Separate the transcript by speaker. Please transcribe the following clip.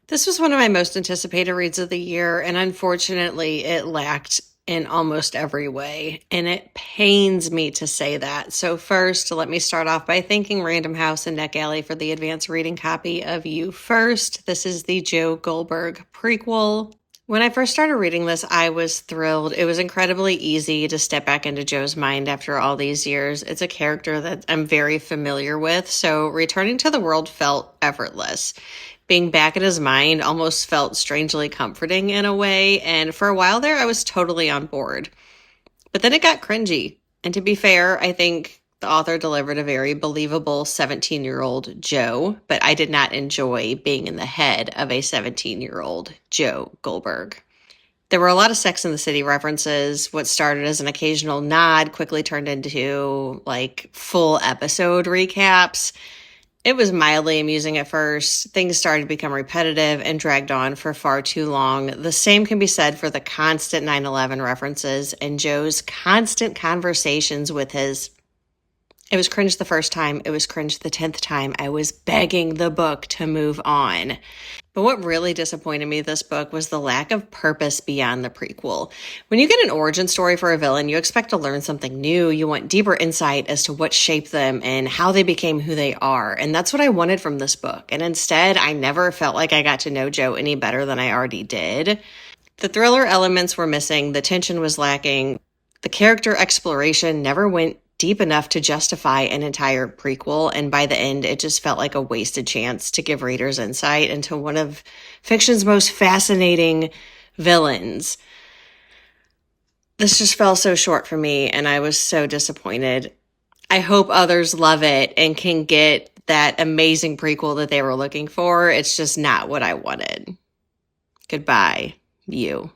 Speaker 1: This was one of my most anticipated reads of the year, and unfortunately, it lacked in almost every way. And it pains me to say that. So, first, let me start off by thanking Random House and Neck Alley for the advanced reading copy of You First. This is the Joe Goldberg prequel. When I first started reading this, I was thrilled. It was incredibly easy to step back into Joe's mind after all these years. It's a character that I'm very familiar with, so returning to the world felt effortless. Being back in his mind almost felt strangely comforting in a way, and for a while there, I was totally on board. But then it got cringy. And to be fair, I think the author delivered a very believable 17-year-old Joe, but I did not enjoy being in the head of a 17-year-old Joe Goldberg. There were a lot of Sex and the City references. What started as an occasional nod quickly turned into like full episode recaps. It was mildly amusing at first. Things started to become repetitive and dragged on for far too long. The same can be said for the constant 9/11 references and Joe's constant conversations with his. It was cringe the first time. It was cringe the 10th time. I was begging the book to move on. But what really disappointed me this book was the lack of purpose beyond the prequel. When you get an origin story for a villain, you expect to learn something new. You want deeper insight as to what shaped them and how they became who they are. And that's what I wanted from this book. And instead, I never felt like I got to know Joe any better than I already did. The thriller elements were missing. The tension was lacking. The character exploration never went deep enough to justify an entire prequel, and by the end, it just felt like a wasted chance to give readers insight into one of fiction's most fascinating villains. This just fell so short for me, and I was so disappointed. I hope others love it and can get that amazing prequel that they were looking for. It's just not what I wanted. Goodbye, you.